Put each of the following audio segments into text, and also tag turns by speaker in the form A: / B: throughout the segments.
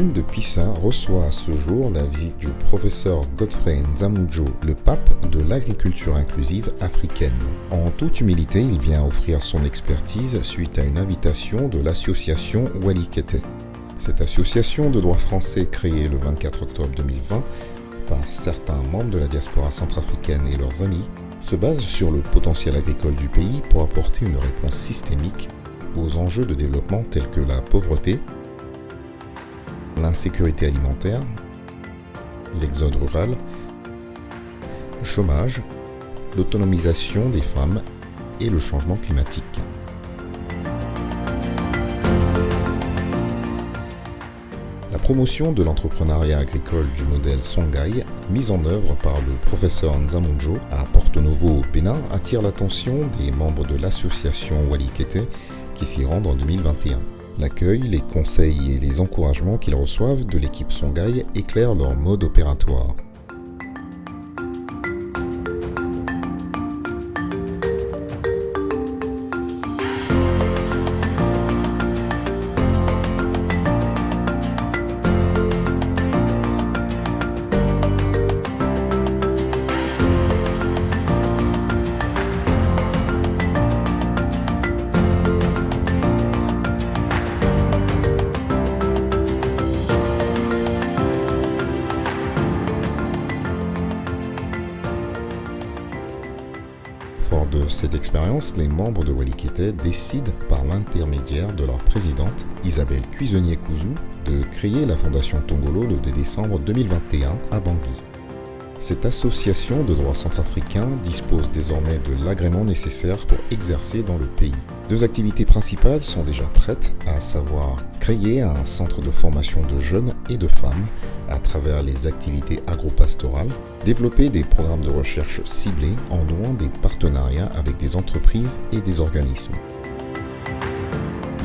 A: commune de Pissa reçoit à ce jour la visite du professeur Godfrey Nzamundjo, le pape de l'agriculture inclusive africaine. En toute humilité, il vient offrir son expertise suite à une invitation de l'association Walikete. Cette association de droit français créée le 24 octobre 2020 par certains membres de la diaspora centrafricaine et leurs amis se base sur le potentiel agricole du pays pour apporter une réponse systémique aux enjeux de développement tels que la pauvreté, l'insécurité alimentaire, l'exode rural, le chômage, l'autonomisation des femmes et le changement climatique. La promotion de l'entrepreneuriat agricole du modèle Songhai, mise en œuvre par le professeur Nzamundjo à Porto Novo au Bénin, attire l'attention des membres de l'association Walikete qui s'y rendent en 2021. L'accueil, les conseils et les encouragements qu'ils reçoivent de l'équipe Songhai éclairent leur mode opératoire. Fort de cette expérience, les membres de Walikete décident, par l'intermédiaire de leur présidente, Isabelle Cuisonnier-Kouzou, de créer la Fondation Tongolo le 2 décembre 2021 à Bangui. Cette association de droit centrafricain dispose désormais de l'agrément nécessaire pour exercer dans le pays. Deux activités principales sont déjà prêtes, à savoir créer un centre de formation de jeunes et de femmes à travers les activités agro-pastorales, développer des programmes de recherche ciblés en nouant des partenariats avec des entreprises et des organismes.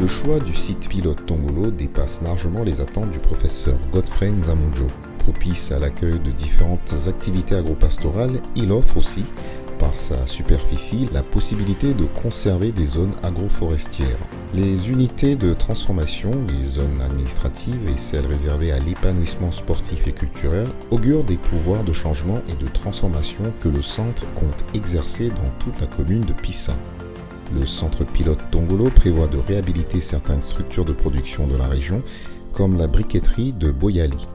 A: Le choix du site pilote Tongolo dépasse largement les attentes du professeur Godfrey Nzamundjo. Propice à l'accueil de différentes activités agro-pastorales, il offre aussi, par sa superficie, la possibilité de conserver des zones agroforestières. Les unités de transformation, les zones administratives et celles réservées à l'épanouissement sportif et culturel augurent des pouvoirs de changement et de transformation que le centre compte exercer dans toute la commune de Pissa. Le centre pilote Tongolo prévoit de réhabiliter certaines structures de production de la région, comme la briqueterie de Boyali.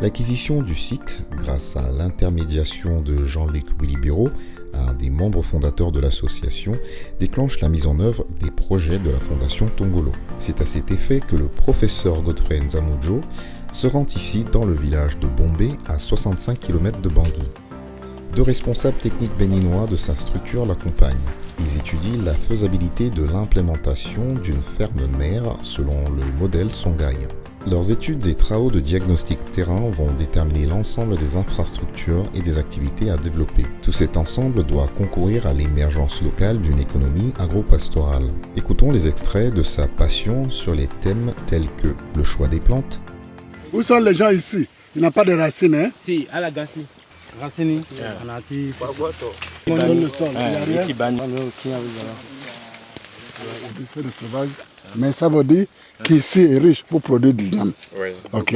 A: L'acquisition du site, grâce à l'intermédiation de Jean-Luc Willy-Bureau, un des membres fondateurs de l'association, déclenche la mise en œuvre des projets de la Fondation Tongolo. C'est à cet effet que le professeur Godfrey Nzamundjo se rend ici dans le village de Bombé, à 65 km de Bangui. Deux responsables techniques béninois de sa structure l'accompagnent. Ils étudient la faisabilité de l'implémentation d'une ferme mère selon le modèle Songhai. Leurs études et travaux de diagnostic terrain vont déterminer l'ensemble des infrastructures et des activités à développer. Tout cet ensemble doit concourir à l'émergence locale d'une économie agro-pastorale. Écoutons les extraits de sa passion sur les thèmes tels que le choix des plantes.
B: Où sont les gens ici? Il n'y a pas de racines, hein?
C: Si, à la gâchis. Racines, on a dit.
B: On donne le sol, il n'y a rien. C'est le sauvage. Mais ça veut dire qu'ici est riche pour produire du viande.
D: Oui.
B: Ok.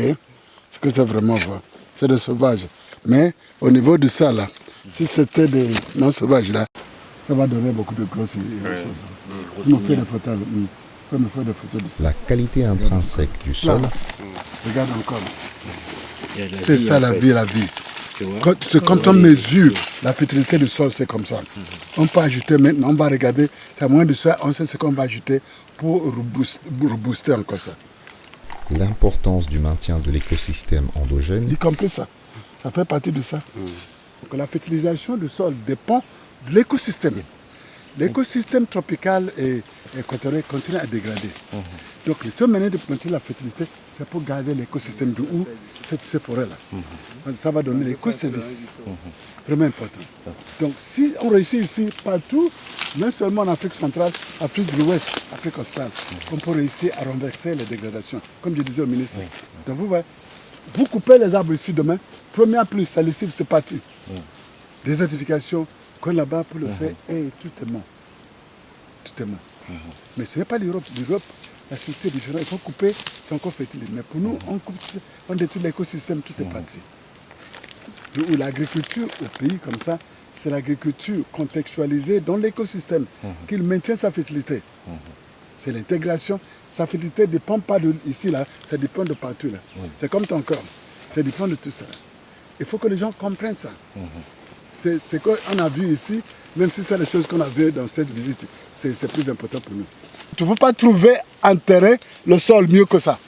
B: Ce que c'est vraiment vrai. C'est des sauvages. Mais au niveau de ça là, si c'était des non sauvages là, ça va donner beaucoup de grosses choses. On fait des photos. On fait des photos de ça.
A: La qualité intrinsèque du sol.
B: Regarde encore. C'est ça la vie. C'est comme on mesure la fertilité du sol, c'est comme ça. On peut ajouter maintenant, on va regarder, c'est à moins de ça, on sait ce qu'on va ajouter pour rebooster encore ça.
A: L'importance du maintien de l'écosystème endogène.
B: Y compris ça. Ça fait partie de ça. Donc, la fertilisation du sol dépend de l'écosystème. L'écosystème tropical et équatorial continue à dégrader. Donc, le seul moyen de maintenir la fertilité, c'est pour garder l'écosystème de où ces forêts-là. Ça va donner l'écoservice. Vraiment important. Donc, si on réussit ici, partout, non seulement en Afrique centrale, Afrique de l'Ouest, Afrique australe, on peut réussir à renverser les dégradations, comme je disais au ministre. Donc, vous voyez, vous coupez les arbres ici demain, première pluie, ça les cible, c'est parti. Désertification, qu'on là-bas pour le faire, et tout est mort. Tout est mort. Mais ce n'est pas l'Europe. L'Europe, la structure est différente. Il faut couper, c'est encore fertile. Mais pour nous, on coupe, on détruit l'écosystème, tout est parti. D'où l'agriculture au pays comme ça, c'est l'agriculture contextualisée dans l'écosystème qui maintient sa fertilité. C'est l'intégration. Sa fertilité ne dépend pas de ici, là, ça dépend de partout. Là. C'est comme ton corps, ça dépend de tout ça. Il faut que les gens comprennent ça. C'est ce qu'on a vu ici, même si c'est les choses qu'on a vues dans cette visite, c'est plus important pour nous. Tu ne peux pas trouver enterrer le sol mieux que ça.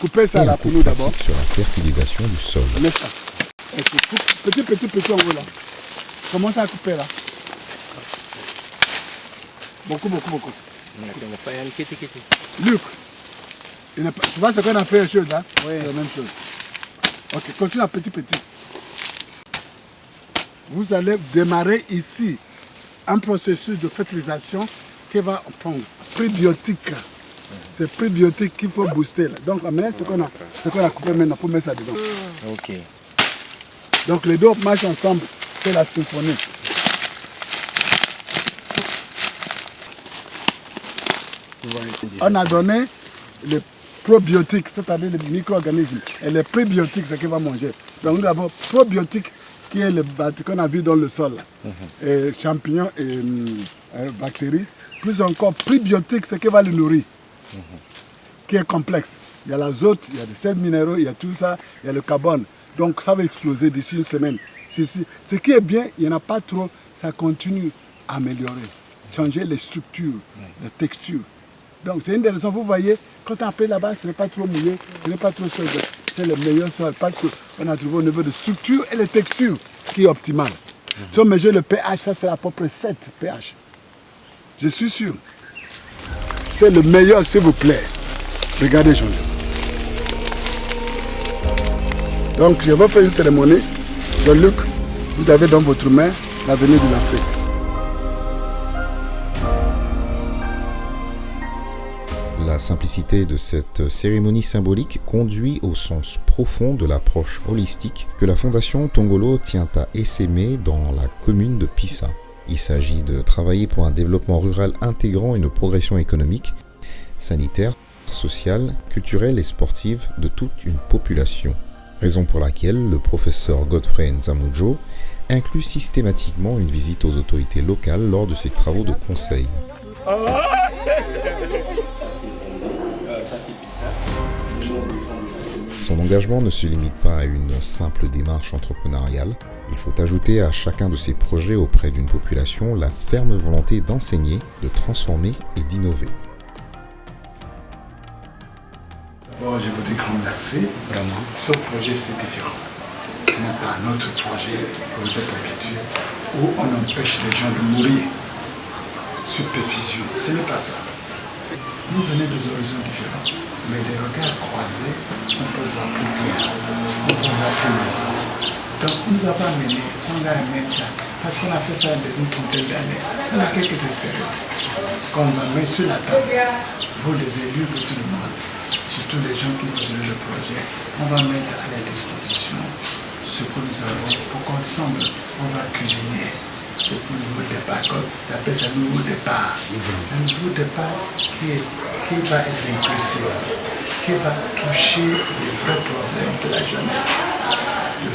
B: Couper ça là pour nous d'abord.
A: Sur la fertilisation du sol.
B: Petit en haut là. Commence à couper là. Beaucoup. Luc, tu vois ce qu'on a fait une chose là? Oui. C'est la même chose. Ok, continue à petit. Vous allez démarrer ici un processus de fertilisation qui va prendre prébiotique. C'est prébiotique qu'il faut booster là. Donc maintenant ce qu'on a coupé maintenant pour mettre ça dedans.
D: Ok.
B: Donc les deux marchent ensemble, c'est la symphonie. On a donné les probiotiques, c'est-à-dire les micro-organismes, et les prébiotiques, c'est ce qu'il va manger. Donc nous avons probiotiques, qui est le qu'on a vu dans le sol, et champignons et bactéries, plus encore prébiotiques, c'est ce qui va le nourrir, qui est complexe. Il y a l'azote, il y a des sels minéraux, il y a tout ça, il y a le carbone. Donc ça va exploser d'ici une semaine. Ce qui est bien, il n'y en a pas trop, ça continue à améliorer, changer les structures, les textures. Donc c'est une des raisons, vous voyez, quand on appelle là-bas, ce n'est pas trop mouillé, ce n'est pas trop chaud. C'est le meilleur sol parce qu'on a trouvé au niveau de structure et les textures qui est optimal. Si on mesure le pH, ça c'est à peu près 7 pH. Je suis sûr. C'est le meilleur, s'il vous plaît. Regardez, Jean-Luc. Donc je vais faire une cérémonie. Jean-Luc, vous avez dans votre main l'avenir de l'Afrique.
A: La simplicité de cette cérémonie symbolique conduit au sens profond de l'approche holistique que la Fondation Tongolo tient à essaimer dans la commune de Pissa. Il s'agit de travailler pour un développement rural intégrant une progression économique, sanitaire, sociale, culturelle et sportive de toute une population. Raison pour laquelle le professeur Godfrey Nzamujo inclut systématiquement une visite aux autorités locales lors de ses travaux de conseil. Son engagement ne se limite pas à une simple démarche entrepreneuriale. Il faut ajouter à chacun de ses projets auprès d'une population la ferme volonté d'enseigner, de transformer et d'innover.
B: D'abord, je vous dis grand merci.
D: Vraiment.
B: Ce projet, c'est différent. Ce n'est pas un autre projet que vous êtes habitué, où on empêche les gens de mourir sur perfusion. Ce n'est pas ça. Vous venez des horizons différents, mais des regards croisés, on peut voir plus clair, on peut voir plus loin. Donc nous avons amené Songhai à mettre ça, parce qu'on a fait ça depuis une trentaine d'années. On a quelques expériences qu'on va mettre sur la table. Vous les élus, vous tout le monde, surtout les gens qui ont le projet, on va mettre à leur disposition ce que nous avons pour qu'ensemble, on va cuisiner. C'est un nouveau départ, j'appelle ça un nouveau départ. Un nouveau départ qui va être inclusif, qui va toucher les vrais problèmes de la jeunesse, des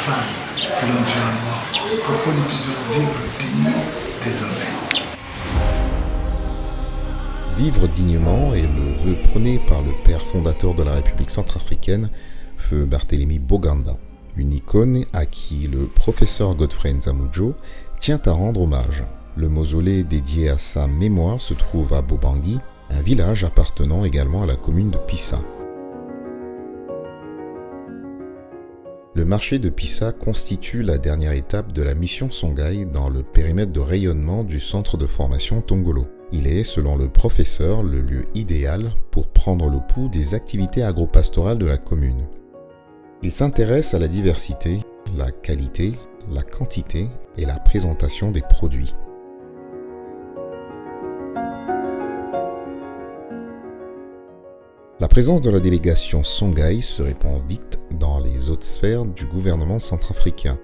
B: femmes, de l'environnement, pour que nous puissions vivre dignement désormais.
A: Vivre dignement est le vœu prôné par le père fondateur de la République centrafricaine, feu Barthélemy Boganda, une icône à qui le professeur Godfrey Nzamujo tient à rendre hommage. Le mausolée dédié à sa mémoire se trouve à Bobangui, un village appartenant également à la commune de Pissa. Le marché de Pissa constitue la dernière étape de la mission Songhai dans le périmètre de rayonnement du centre de formation Tongolo. Il est, selon le professeur, le lieu idéal pour prendre le pouls des activités agropastorales de la commune. Il s'intéresse à la diversité, la qualité, la quantité et la présentation des produits. La présence de la délégation Songhai se répand vite dans les autres sphères du gouvernement centrafricain.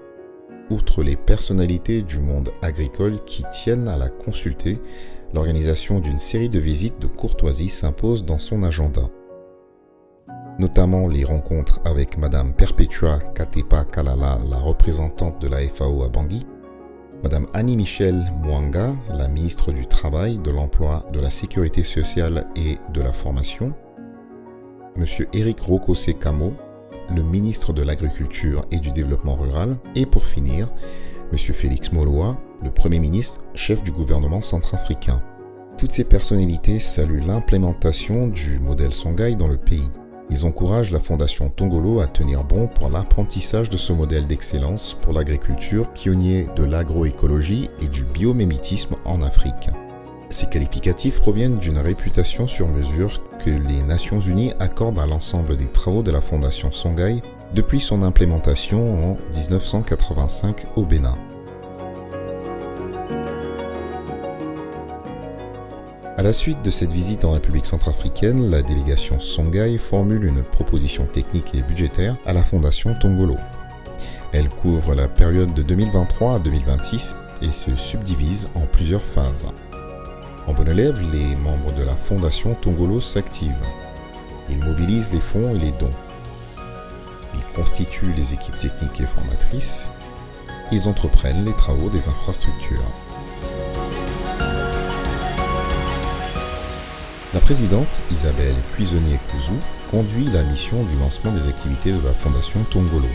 A: Outre les personnalités du monde agricole qui tiennent à la consulter, l'organisation d'une série de visites de courtoisie s'impose dans son agenda. Notamment les rencontres avec Madame Perpetua Katepa Kalala, la représentante de la FAO à Bangui, Madame Annie-Michel Mwanga, la ministre du Travail, de l'Emploi, de la Sécurité sociale et de la Formation, Monsieur Éric Rokose Kamo, le ministre de l'Agriculture et du Développement rural, et pour finir, Monsieur Félix Moloa, le Premier ministre, chef du gouvernement centrafricain. Toutes ces personnalités saluent l'implémentation du modèle Songhai dans le pays. Ils encouragent la Fondation Tongolo à tenir bon pour l'apprentissage de ce modèle d'excellence pour l'agriculture, pionnier de l'agroécologie et du biomimétisme en Afrique. Ces qualificatifs proviennent d'une réputation sur mesure que les Nations Unies accordent à l'ensemble des travaux de la Fondation Songhai depuis son implémentation en 1985 au Bénin. À la suite de cette visite en République centrafricaine, la délégation Songhai formule une proposition technique et budgétaire à la Fondation Tongolo. Elle couvre la période de 2023 à 2026 et se subdivise en plusieurs phases. En bon élève, les membres de la Fondation Tongolo s'activent. Ils mobilisent les fonds et les dons. Ils constituent les équipes techniques et formatrices. Ils entreprennent les travaux des infrastructures. La présidente, Isabelle Cuisonnier-Kouzou, conduit la mission du lancement des activités de la Fondation Tongolo.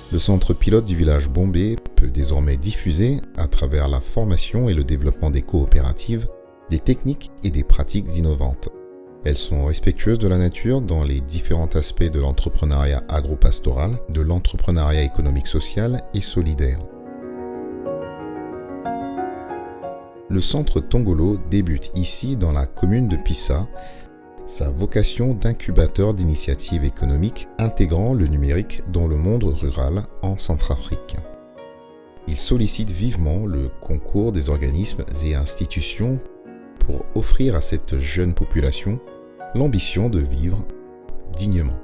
A: Le centre pilote du village Bombé peut désormais diffuser, à travers la formation et le développement des coopératives, des techniques et des pratiques innovantes. Elles sont respectueuses de la nature dans les différents aspects de l'entrepreneuriat agro-pastoral, de l'entrepreneuriat économique social et solidaire. Le centre Tongolo débute ici dans la commune de Pissa, sa vocation d'incubateur d'initiatives économiques intégrant le numérique dans le monde rural en Centrafrique. Il sollicite vivement le concours des organismes et institutions pour offrir à cette jeune population l'ambition de vivre dignement.